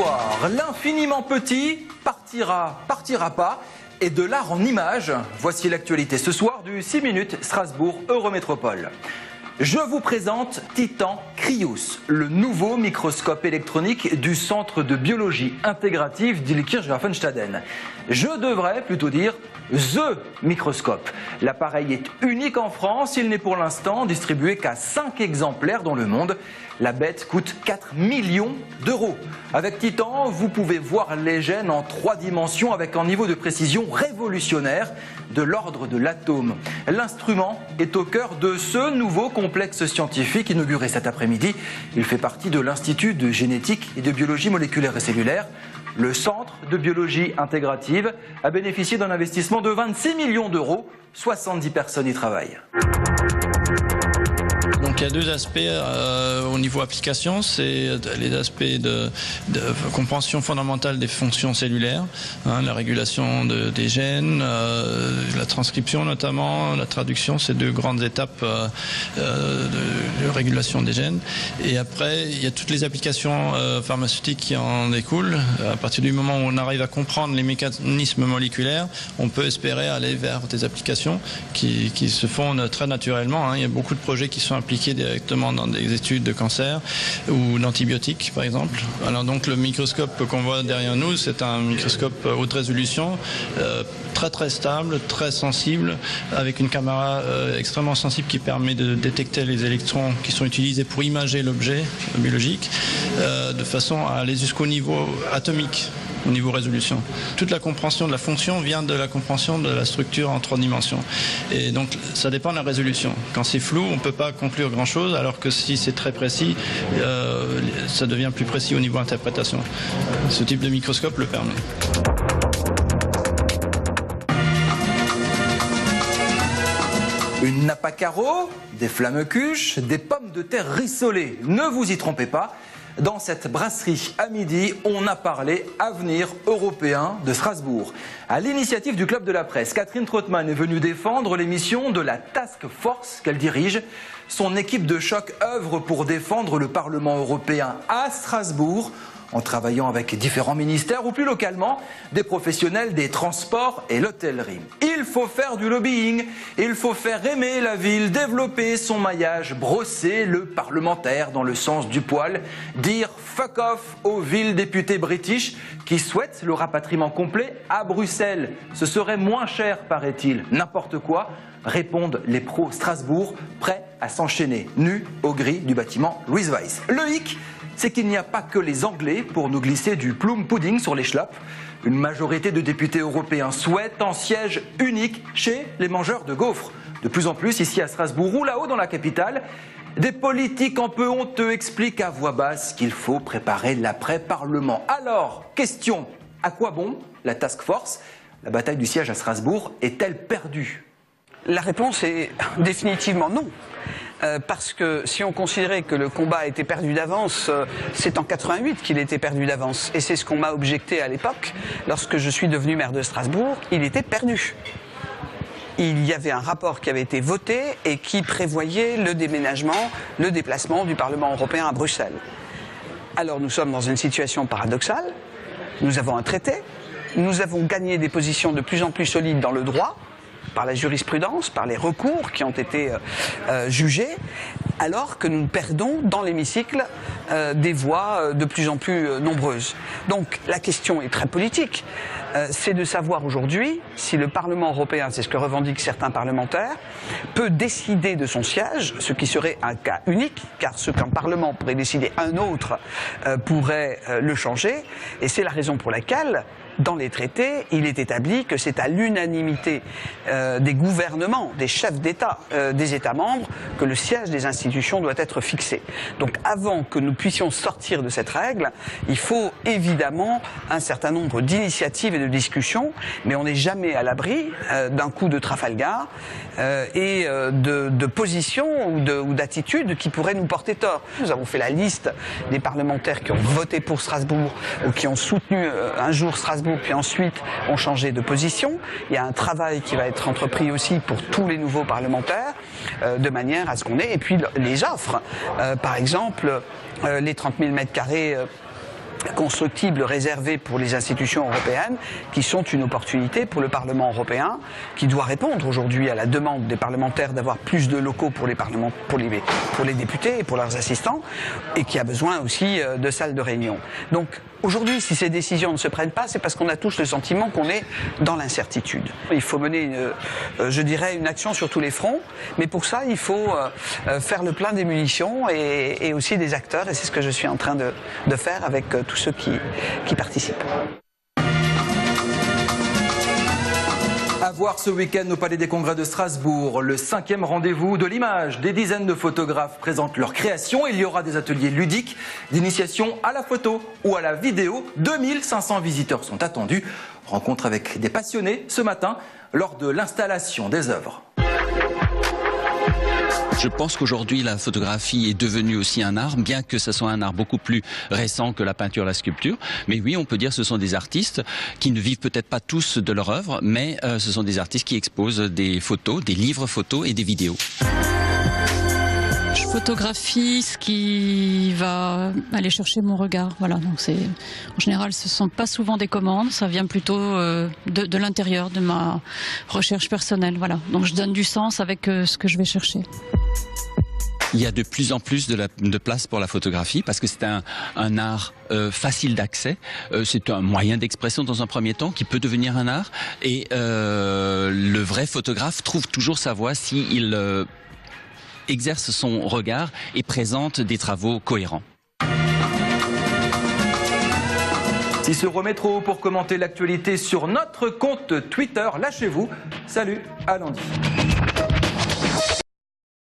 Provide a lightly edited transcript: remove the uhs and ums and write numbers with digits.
soir, l'infiniment petit partira pas. Et de l'art en images, voici l'actualité ce soir du 6 minutes Strasbourg Eurométropole. Je vous présente Titan Krius, le nouveau microscope électronique du Centre de biologie intégrative d'Illkirch-Grafenstaden. Je devrais plutôt dire THE microscope. L'appareil est unique en France, il n'est pour l'instant distribué qu'à 5 exemplaires dans le monde. La bête coûte 4 millions d'euros. Avec Titan, vous pouvez voir les gènes en 3 dimensions avec un niveau de précision révolutionnaire de l'ordre de l'atome. L'instrument est au cœur de ce nouveau complexe scientifique inauguré cet après-midi. Il fait partie de l'Institut de génétique et de biologie moléculaire et cellulaire. Le Centre de biologie intégrative a bénéficié d'un investissement de 26 millions d'euros. 70 personnes y travaillent. Donc il y a 2 aspects au niveau application, c'est les aspects de compréhension fondamentale des fonctions cellulaires, la régulation des gènes, la transcription notamment, la traduction, c'est 2 grandes étapes de régulation des gènes. Et après, il y a toutes les applications pharmaceutiques qui en découlent. À partir du moment où on arrive à comprendre les mécanismes moléculaires, on peut espérer aller vers des applications qui se font très naturellement. Il y a beaucoup de projets qui sont impliqués directement dans des études de cancer ou d'antibiotiques par exemple. Alors donc le microscope qu'on voit derrière nous, c'est un microscope haute résolution, très stable, très sensible, avec une caméra extrêmement sensible qui permet de détecter les électrons qui sont utilisés pour imager l'objet biologique de façon à aller jusqu'au niveau atomique, au niveau résolution. Toute la compréhension de la fonction vient de la compréhension de la structure en 3 dimensions. Et donc ça dépend de la résolution. Quand c'est flou, on ne peut pas conclure grand-chose, alors que si c'est très précis, ça devient plus précis au niveau interprétation. Ce type de microscope le permet. Une nappe à carreaux, des flammes-cuches, des pommes de terre rissolées. Ne vous y trompez pas. Dans cette brasserie à midi, on a parlé avenir européen de Strasbourg. À l'initiative du Club de la Presse, Catherine Trautmann est venue défendre les missions de la Task Force qu'elle dirige. Son équipe de choc œuvre pour défendre le Parlement européen à Strasbourg, en travaillant avec différents ministères ou plus localement des professionnels des transports et l'hôtellerie. Il faut faire du lobbying, il faut faire aimer la ville, développer son maillage, brosser le parlementaire dans le sens du poil, dire fuck off aux villes députées british qui souhaitent le rapatriement complet à Bruxelles. Ce serait moins cher, paraît-il. N'importe quoi, répondent les pros Strasbourg, prêts à s'enchaîner, nus au gris du bâtiment Louis Weiss. Le hic, c'est qu'il n'y a pas que les Anglais pour nous glisser du plum pudding sur les schlopes. Une majorité de députés européens souhaitent un siège unique chez les mangeurs de gaufres. De plus en plus, ici à Strasbourg ou là-haut dans la capitale, des politiques un peu honteux expliquent à voix basse qu'il faut préparer l'après-parlement. Alors, question, à quoi bon la task force? La bataille du siège à Strasbourg est-elle perdue? La réponse est définitivement non. Parce que si on considérait que le combat a été perdu d'avance, c'est en 88 qu'il était perdu d'avance. Et c'est ce qu'on m'a objecté à l'époque, lorsque je suis devenu maire de Strasbourg, il était perdu. Il y avait un rapport qui avait été voté et qui prévoyait le déménagement, le déplacement du Parlement européen à Bruxelles. Alors nous sommes dans une situation paradoxale, nous avons un traité, nous avons gagné des positions de plus en plus solides dans le droit, par la jurisprudence, par les recours qui ont été jugés, alors que nous perdons dans l'hémicycle des voix de plus en plus nombreuses. Donc la question est très politique. C'est de savoir aujourd'hui si le Parlement européen, c'est ce que revendiquent certains parlementaires, peut décider de son siège, ce qui serait un cas unique, car ce qu'un Parlement pourrait décider, un autre pourrait le changer, et c'est la raison pour laquelle dans les traités, il est établi que c'est à l'unanimité des gouvernements, des chefs d'État, des États membres, que le siège des institutions doit être fixé. Donc avant que nous puissions sortir de cette règle, il faut évidemment un certain nombre d'initiatives et de discussions, mais on n'est jamais à l'abri d'un coup de Trafalgar et de positions ou d'attitudes qui pourraient nous porter tort. Nous avons fait la liste des parlementaires qui ont voté pour Strasbourg ou qui ont soutenu un jour Strasbourg puis ensuite ont changé de position. Il y a un travail qui va être entrepris aussi pour tous les nouveaux parlementaires de manière à ce qu'on ait, et puis les offres, par exemple les 30 000 mètres carrés constructibles réservés pour les institutions européennes, qui sont une opportunité pour le Parlement européen, qui doit répondre aujourd'hui à la demande des parlementaires d'avoir plus de locaux pour les députés et pour leurs assistants, et qui a besoin aussi de salles de réunion. Donc aujourd'hui, si ces décisions ne se prennent pas, c'est parce qu'on a tous le sentiment qu'on est dans l'incertitude. Il faut mener, je dirais, une action sur tous les fronts, mais pour ça, il faut faire le plein des munitions et aussi des acteurs, et c'est ce que je suis en train de faire avec tous ceux qui participent. À voir ce week-end au Palais des Congrès de Strasbourg, le 5e rendez-vous de l'image. Des dizaines de photographes présentent leurs créations. Il y aura des ateliers ludiques, d'initiation à la photo ou à la vidéo. 2500 visiteurs sont attendus. Rencontre avec des passionnés ce matin lors de l'installation des œuvres. Je pense qu'aujourd'hui, la photographie est devenue aussi un art, bien que ce soit un art beaucoup plus récent que la peinture, la sculpture. Mais oui, on peut dire que ce sont des artistes qui ne vivent peut-être pas tous de leur œuvre, mais ce sont des artistes qui exposent des photos, des livres photos et des vidéos. Je photographie ce qui va aller chercher mon regard. Voilà, donc en général, ce sont pas souvent des commandes, ça vient plutôt de l'intérieur, de ma recherche personnelle. Voilà, donc je donne du sens avec ce que je vais chercher. Il y a de plus en plus de place pour la photographie parce que c'est un art facile d'accès. C'est un moyen d'expression dans un premier temps qui peut devenir un art. Et le vrai photographe trouve toujours sa voie s'il exerce son regard et présente des travaux cohérents. Cicero Métro pour commenter l'actualité sur notre compte Twitter. Lâchez-vous. Salut, à lundi.